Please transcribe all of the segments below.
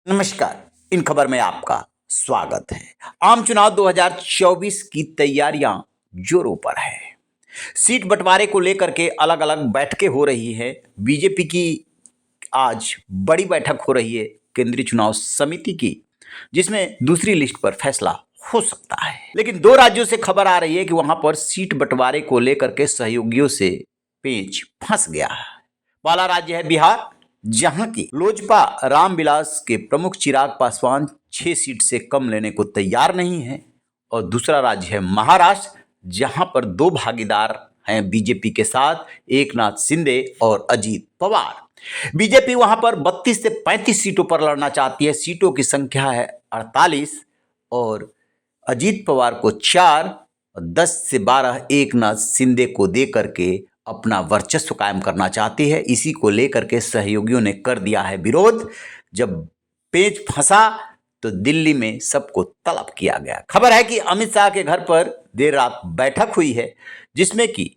नमस्कार। इन खबर में आपका स्वागत है। आम चुनाव 2024 की तैयारियां जोरों पर है। सीट बंटवारे को लेकर के अलग अलग बैठकें हो रही है। बीजेपी की आज बड़ी बैठक हो रही है केंद्रीय चुनाव समिति की, जिसमें दूसरी लिस्ट पर फैसला हो सकता है। लेकिन दो राज्यों से खबर आ रही है कि वहां पर सीट बंटवारे को लेकर के सहयोगियों से पेच फंस गया है। पहला राज्य है बिहार, जहां की लोजपा रामविलास के प्रमुख चिराग पासवान 6 सीट से कम लेने को तैयार नहीं है। और दूसरा राज्य है महाराष्ट्र, जहां पर दो भागीदार हैं बीजेपी के साथ, एकनाथ शिंदे और अजीत पवार। बीजेपी वहां पर 32 से 35 सीटों पर लड़ना चाहती है। सीटों की संख्या है 48 और अजीत पवार को 4 और 10 से 12 एकनाथ शिंदे को दे करके अपना वर्चस्व कायम करना चाहती है। इसी को लेकर के सहयोगियों ने कर दिया है विरोध। जब पेच फंसा तो दिल्ली में सबको तलब किया गया। खबर है कि अमित शाह के घर पर देर रात बैठक हुई है, जिसमें कि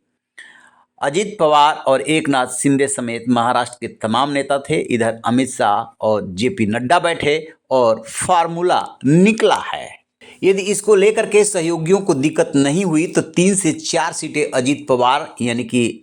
अजीत पवार और एकनाथ शिंदे समेत महाराष्ट्र के तमाम नेता थे। इधर अमित शाह और जेपी नड्डा बैठे और फार्मूला निकला है। यदि इसको लेकर के सहयोगियों को दिक्कत नहीं हुई तो 3 से 4 सीटें अजीत पवार यानी कि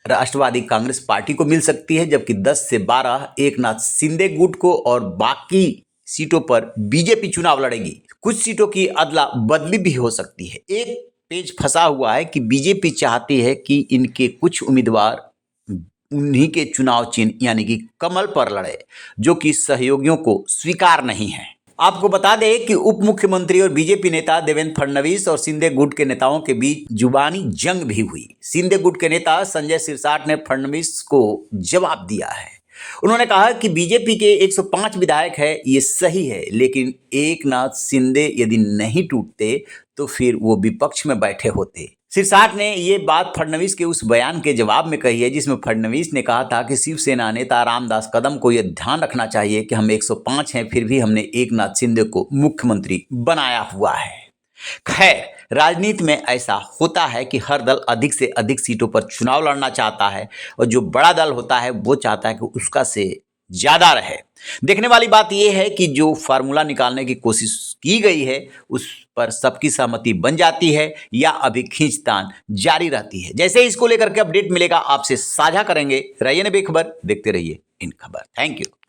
राष्ट्रवादी कांग्रेस पार्टी को मिल सकती है, जबकि 10 से 12 एकनाथ शिंदे गुट को और बाकी सीटों पर बीजेपी चुनाव लड़ेगी। कुछ सीटों की अदला बदली भी हो सकती है। एक पेज फंसा हुआ है कि बीजेपी चाहती है कि इनके कुछ उम्मीदवार उन्हीं के चुनाव चिन्ह यानी कि कमल पर लड़े, जो कि सहयोगियों को स्वीकार नहीं है। आपको बता दें कि उप मुख्यमंत्री और बीजेपी नेता देवेंद्र फडणवीस और शिंदे गुट के नेताओं के बीच जुबानी जंग भी हुई। शिंदे गुट के नेता संजय सिरसाट ने फडणवीस को जवाब दिया है। उन्होंने कहा कि बीजेपी के 105 विधायक है, ये सही है, लेकिन एकनाथ शिंदे यदि नहीं टूटते तो फिर वो विपक्ष में बैठे होते। सिरसाट ने ये बात फडणवीस के उस बयान के जवाब में कही है, जिसमें फडणवीस ने कहा था कि शिवसेना नेता रामदास कदम को यह ध्यान रखना चाहिए कि हम 105 हैं, फिर भी हमने एकनाथ शिंदे को मुख्यमंत्री बनाया हुआ है। खैर, राजनीति में ऐसा होता है कि हर दल अधिक से अधिक सीटों पर चुनाव लड़ना चाहता है और जो बड़ा दल होता है वो चाहता है कि उसका से ज्यादा रहे। देखने वाली बात यह है कि जो फार्मूला निकालने की कोशिश की गई है उस पर सबकी सहमति बन जाती है या अभी खींचतान जारी रहती है। जैसे इसको लेकर के अपडेट मिलेगा आपसे साझा करेंगे। रहिए बेखबर, देखते रहिए इन खबर। Thank you.